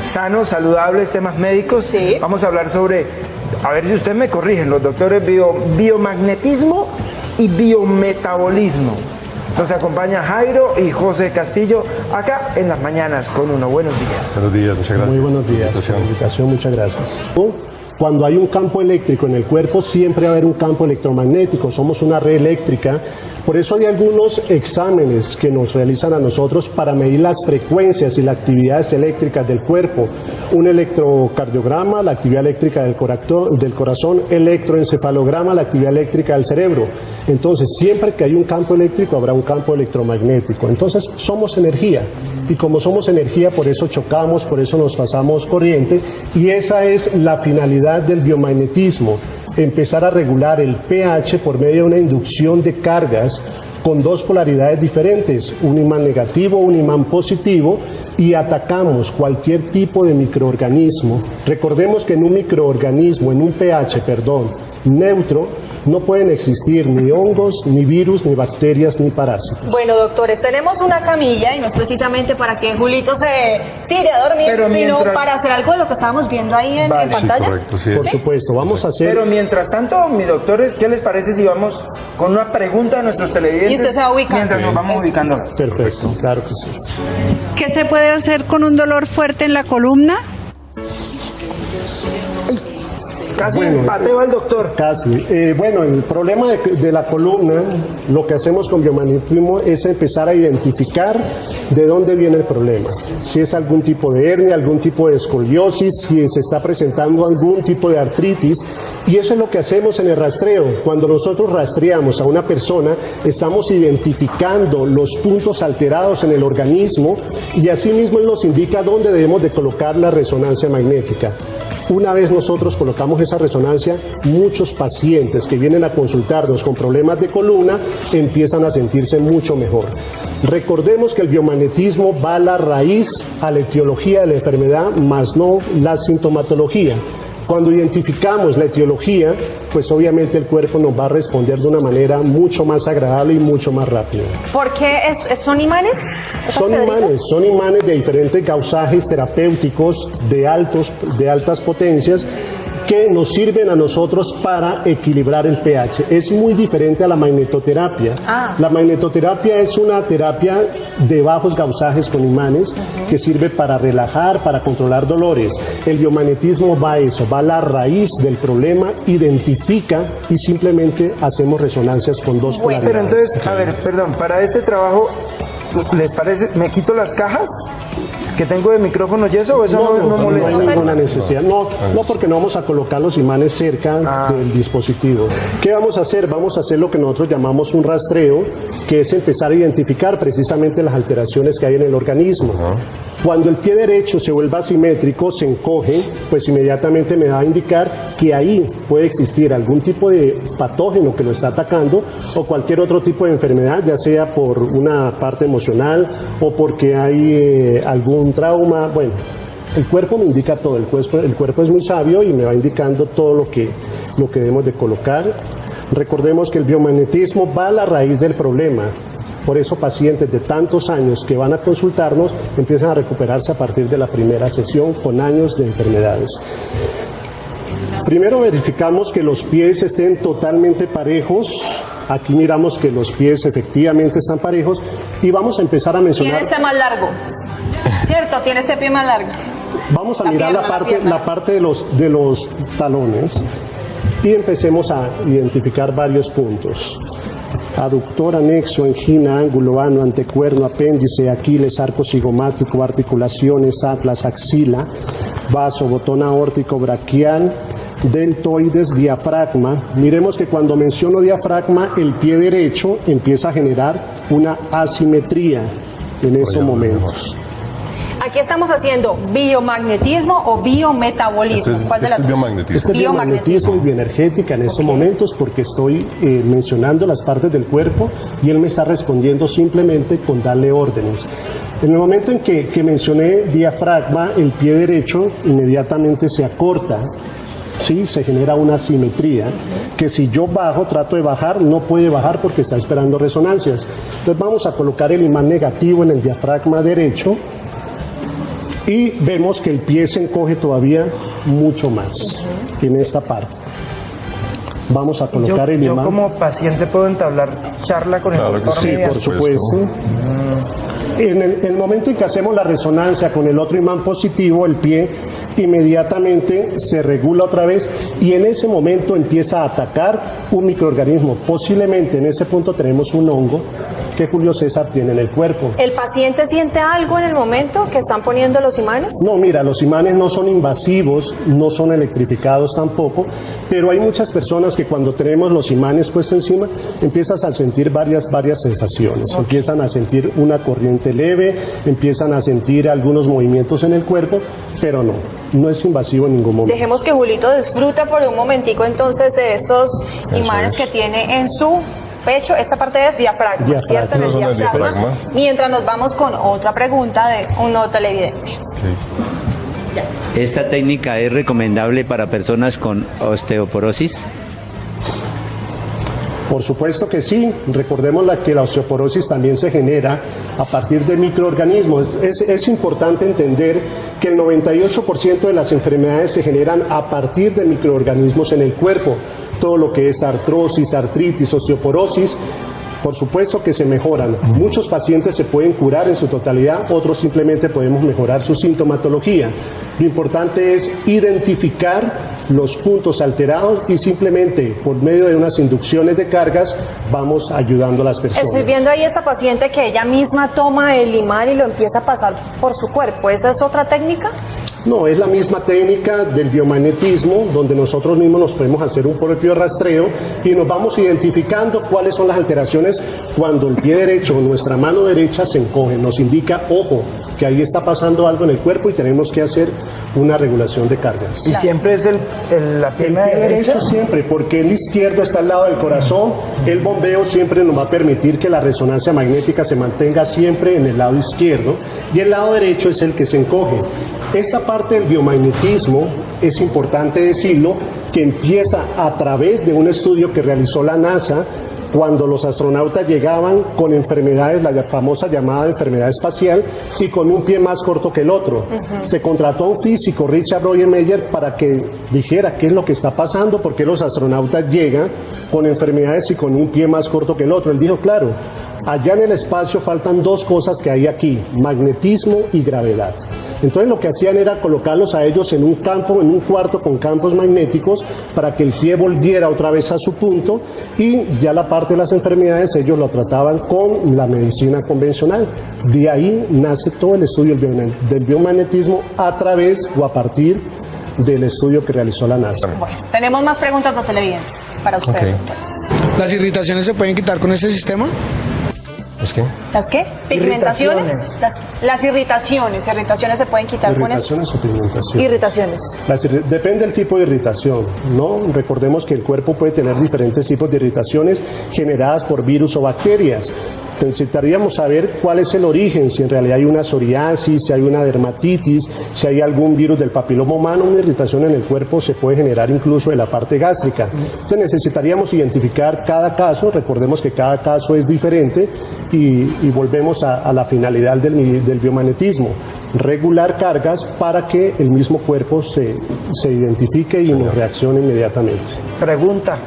sanos, saludables, temas médicos. Sí. Vamos a hablar sobre, a ver si ustedes me corrigen, los doctores, biomagnetismo y biometabolismo. Nos acompaña Jairo y José Castillo acá en las mañanas con uno. Buenos días. Buenos días, muchas gracias. Muy buenos días por la invitación, muchas gracias. Cuando hay un campo eléctrico en el cuerpo, siempre va a haber un campo electromagnético, somos una red eléctrica. Por eso hay algunos exámenes que nos realizan a nosotros para medir las frecuencias y las actividades eléctricas del cuerpo. Un electrocardiograma, la actividad eléctrica del corazón, electroencefalograma, la actividad eléctrica del cerebro. Entonces, siempre que hay un campo eléctrico, habrá un campo electromagnético. Entonces, somos energía. Y como somos energía, por eso chocamos, por eso nos pasamos corriente. Y esa es la finalidad del biomagnetismo. Empezar a regular el pH por medio de una inducción de cargas con dos polaridades diferentes, un imán negativo, un imán positivo, y atacamos cualquier tipo de microorganismo. Recordemos que en un microorganismo, en un pH, neutro, no pueden existir ni hongos, ni virus, ni bacterias, ni parásitos. Bueno, doctores, tenemos una camilla y no es precisamente para que Julito se tire a dormir, sino para hacer algo de lo que estábamos viendo ahí en pantalla. Sí, correcto, sí. Por supuesto, vamos a hacer... Pero mientras tanto, mis doctores, ¿qué les parece si vamos con una pregunta a nuestros televidentes? Y usted se va ubicando. Mientras nos vamos ubicando. Perfecto, claro que sí. ¿Qué se puede hacer con un dolor fuerte en la columna? Casi Bueno, pateo al doctor. Casi. Bueno, el problema de la columna, lo que hacemos con biomagnetismo es empezar a identificar de dónde viene el problema. Si es algún tipo de hernia, algún tipo de escoliosis, si se está presentando algún tipo de artritis. Y eso es lo que hacemos en el rastreo. Cuando nosotros rastreamos a una persona, estamos identificando los puntos alterados en el organismo y asimismo nos indica dónde debemos de colocar la resonancia magnética. Una vez nosotros colocamos esa resonancia, muchos pacientes que vienen a consultarnos con problemas de columna empiezan a sentirse mucho mejor. Recordemos que el biomagnetismo va a la raíz, a la etiología de la enfermedad, más no la sintomatología. Cuando identificamos la etiología, pues obviamente el cuerpo nos va a responder de una manera mucho más agradable y mucho más rápida. ¿Por qué son imanes? Son imanes de diferentes gausajes terapéuticos de altas potencias que nos sirven a nosotros para equilibrar el pH. Es muy diferente a la magnetoterapia. La magnetoterapia es una terapia de bajos gausajes con imanes que sirve para relajar, para controlar dolores. El biomagnetismo va a eso, va a la raíz del problema, identifica y simplemente hacemos resonancias con dos polaridades. Pero entonces, a ver, perdón, para este trabajo, ¿les parece, me quito las cajas que tengo de micrófono y eso, o eso no molesta? No hay ninguna necesidad. No, porque no vamos a colocar los imanes cerca del dispositivo. ¿Qué vamos a hacer? Vamos a hacer lo que nosotros llamamos un rastreo, que es empezar a identificar precisamente las alteraciones que hay en el organismo. Cuando el pie derecho se vuelva asimétrico, se encoge, pues inmediatamente me va a indicar que ahí puede existir algún tipo de patógeno que lo está atacando o cualquier otro tipo de enfermedad, ya sea por una parte emocional o porque hay algún trauma. Bueno, el cuerpo me indica todo, el cuerpo es muy sabio y me va indicando todo lo que debemos de colocar. Recordemos que el biomagnetismo va a la raíz del problema. Por eso pacientes de tantos años que van a consultarnos empiezan a recuperarse a partir de la primera sesión con años de enfermedades. Primero verificamos que los pies estén totalmente parejos. Aquí miramos que los pies efectivamente están parejos y vamos a empezar a mencionar... Tiene este más largo, ¿cierto? Tiene este pie más largo. Vamos a mirar la parte de los talones y empecemos a identificar varios puntos. Aductor, anexo, angina, ángulo, ano, antecuerno, apéndice, Aquiles, arco cigomático, articulaciones, atlas, axila, vaso, botón aórtico, braquial, deltoides, diafragma. Miremos que cuando menciono diafragma, el pie derecho empieza a generar una asimetría en esos momentos. Aquí estamos haciendo biomagnetismo o biometabolismo. ¿Cuál de las dos? Biomagnetismo. Este es biomagnetismo y bioenergética en estos momentos porque estoy mencionando las partes del cuerpo y él me está respondiendo simplemente con darle órdenes. En el momento en que mencioné diafragma, el pie derecho inmediatamente se acorta. Sí, se genera una asimetría que si yo trato de bajar, no puede bajar porque está esperando resonancias. Entonces vamos a colocar el imán negativo en el diafragma derecho y vemos que el pie se encoge todavía mucho más en esta parte. Vamos a colocar el imán. Yo como paciente puedo entablar charla con el doctor. Sí, por supuesto. En el momento en que hacemos la resonancia con el otro imán positivo, el pie inmediatamente se regula otra vez y en ese momento empieza a atacar un microorganismo. Posiblemente en ese punto tenemos un hongo que Julio César tiene en el cuerpo. ¿El paciente siente algo en el momento que están poniendo los imanes? No, mira, los imanes no son invasivos, no son electrificados tampoco, pero hay muchas personas que cuando tenemos los imanes puestos encima, empiezas a sentir varias sensaciones. Empiezan a sentir una corriente leve, empiezan a sentir algunos movimientos en el cuerpo, pero no es invasivo en ningún momento. Dejemos que Julito disfruta por un momentico entonces de estos imanes que tiene en su pecho. Esta parte es diafragma, ¿cierto? En el diafragma. Mientras nos vamos con otra pregunta de un nuevo televidente. ¿Esta técnica es recomendable para personas con osteoporosis? Por supuesto que sí. Recordemos que la osteoporosis también se genera a partir de microorganismos. Es importante entender que el 98% de las enfermedades se generan a partir de microorganismos en el cuerpo. Todo lo que es artrosis, artritis, osteoporosis, por supuesto que se mejoran. Muchos pacientes se pueden curar en su totalidad, otros simplemente podemos mejorar su sintomatología. Lo importante es identificar los puntos alterados y simplemente por medio de unas inducciones de cargas vamos ayudando a las personas. Estoy viendo ahí esta paciente que ella misma toma el imán y lo empieza a pasar por su cuerpo. ¿Esa es otra técnica? No, es la misma técnica del biomagnetismo, donde nosotros mismos nos podemos hacer un propio rastreo y nos vamos identificando cuáles son las alteraciones cuando el pie derecho o nuestra mano derecha se encoge. Nos indica, ojo, que ahí está pasando algo en el cuerpo y tenemos que hacer una regulación de cargas. ¿Y siempre es la pierna derecha? Siempre, porque el izquierdo está al lado del corazón. El bombeo siempre nos va a permitir que la resonancia magnética se mantenga siempre en el lado izquierdo y el lado derecho es el que se encoge. Esa parte del biomagnetismo, es importante decirlo, que empieza a través de un estudio que realizó la NASA cuando los astronautas llegaban con enfermedades, la famosa llamada enfermedad espacial, y con un pie más corto que el otro. Se contrató a un físico, Richard Roggenmeier, para que dijera qué es lo que está pasando, por qué los astronautas llegan con enfermedades y con un pie más corto que el otro. Él dijo, claro, allá en el espacio faltan dos cosas que hay aquí, magnetismo y gravedad. Entonces lo que hacían era colocarlos a ellos en un campo, en un cuarto con campos magnéticos para que el pie volviera otra vez a su punto y ya la parte de las enfermedades ellos lo trataban con la medicina convencional. De ahí nace todo el estudio del biomagnetismo a través o a partir del estudio que realizó la NASA. Bueno, tenemos más preguntas de televidentes para usted. Okay. ¿Las irritaciones se pueden quitar con este sistema? ¿Es qué? ¿Las qué? ¿Pigmentaciones? Las irritaciones. ¿Irritaciones se pueden quitar con eso? ¿Irritaciones o pigmentaciones? Irritaciones. Depende del tipo de irritación, ¿no? Recordemos que el cuerpo puede tener diferentes tipos de irritaciones generadas por virus o bacterias. Necesitaríamos saber cuál es el origen, si en realidad hay una psoriasis, si hay una dermatitis, si hay algún virus del papiloma humano. Una irritación en el cuerpo se puede generar incluso de la parte gástrica. Entonces necesitaríamos identificar cada caso, recordemos que cada caso es diferente y volvemos a la finalidad del biomagnetismo. Regular cargas para que el mismo cuerpo se identifique y nos reaccione inmediatamente. Pregunta.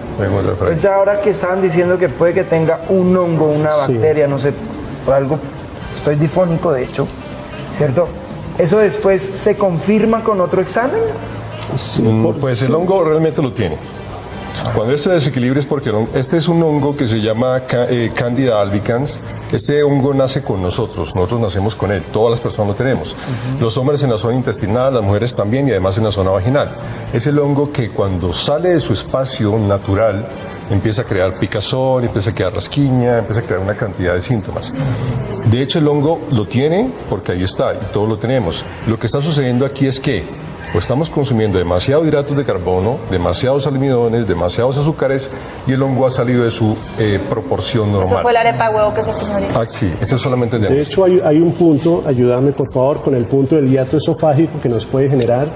Pues ya ahora que estaban diciendo que puede que tenga un hongo, una bacteria, no sé, por algo, estoy difónico de hecho, ¿cierto? ¿Eso después se confirma con otro examen? Sí, pues el hongo realmente lo tiene. Cuando este desequilibrio es porque este es un hongo que se llama Candida albicans. Este hongo nace con nosotros nacemos con él, todas las personas lo tenemos. Los hombres en la zona intestinal, las mujeres también y además en la zona vaginal. Es el hongo que cuando sale de su espacio natural empieza a crear picazón, empieza a crear rasquiña, empieza a crear una cantidad de síntomas. De hecho el hongo lo tiene porque ahí está y todos lo tenemos. Lo que está sucediendo aquí es que o estamos consumiendo demasiados hidratos de carbono, demasiados almidones, demasiados azúcares y el hongo ha salido de su proporción normal. Eso fue la arepa de huevo que se comió ahorita. Sí, eso es solamente el diagnóstico. De hecho hay un punto, ayúdame por favor, con el punto del hiato esofágico que nos puede generar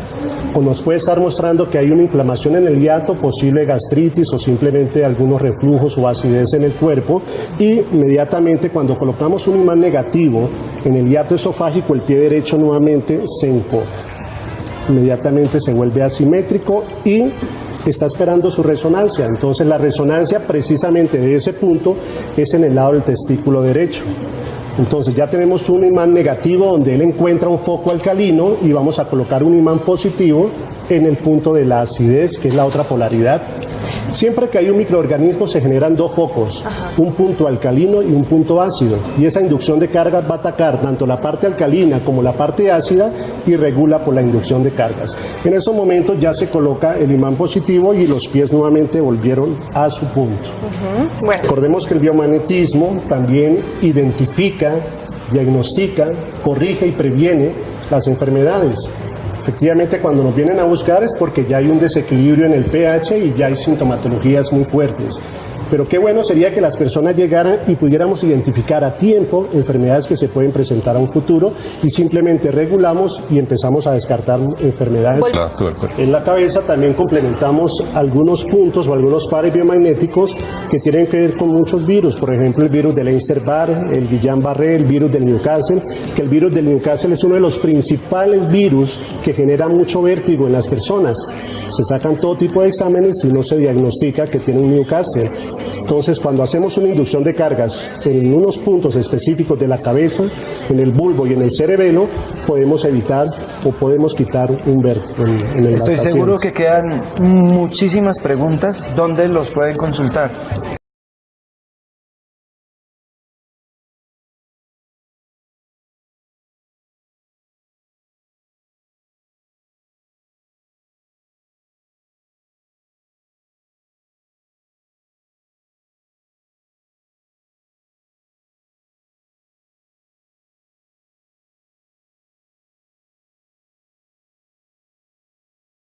o nos puede estar mostrando que hay una inflamación en el hiato, posible gastritis o simplemente algunos reflujos o acidez en el cuerpo, y inmediatamente cuando colocamos un imán negativo en el hiato esofágico, el pie derecho nuevamente se encoge. Inmediatamente se vuelve asimétrico y está esperando su resonancia. Entonces la resonancia precisamente de ese punto es en el lado del testículo derecho. Entonces ya tenemos un imán negativo donde él encuentra un foco alcalino y vamos a colocar un imán positivo en el punto de la acidez, que es la otra polaridad. Siempre que hay un microorganismo se generan dos focos, un punto alcalino y un punto ácido, y esa inducción de cargas va a atacar tanto la parte alcalina como la parte ácida y regula por la inducción de cargas. En esos momentos ya se coloca el imán positivo y los pies nuevamente volvieron a su punto. Bueno. Recordemos que el biomagnetismo también identifica, diagnostica, corrige y previene las enfermedades. Efectivamente, cuando nos vienen a buscar es porque ya hay un desequilibrio en el pH y ya hay sintomatologías muy fuertes. Pero qué bueno sería que las personas llegaran y pudiéramos identificar a tiempo enfermedades que se pueden presentar a un futuro y simplemente regulamos y empezamos a descartar enfermedades. En la cabeza también complementamos algunos puntos o algunos pares biomagnéticos que tienen que ver con muchos virus, por ejemplo el virus del Epstein-Barr, el Guillain-Barré, el virus del Newcastle, que el virus del Newcastle es uno de los principales virus que genera mucho vértigo en las personas. Se sacan todo tipo de exámenes y no se diagnostica que tiene un Newcastle. Entonces, cuando hacemos una inducción de cargas en unos puntos específicos de la cabeza, en el bulbo y en el cerebelo, podemos evitar o podemos quitar un vértigo en el Estoy seguro que quedan muchísimas preguntas. ¿Dónde los pueden consultar?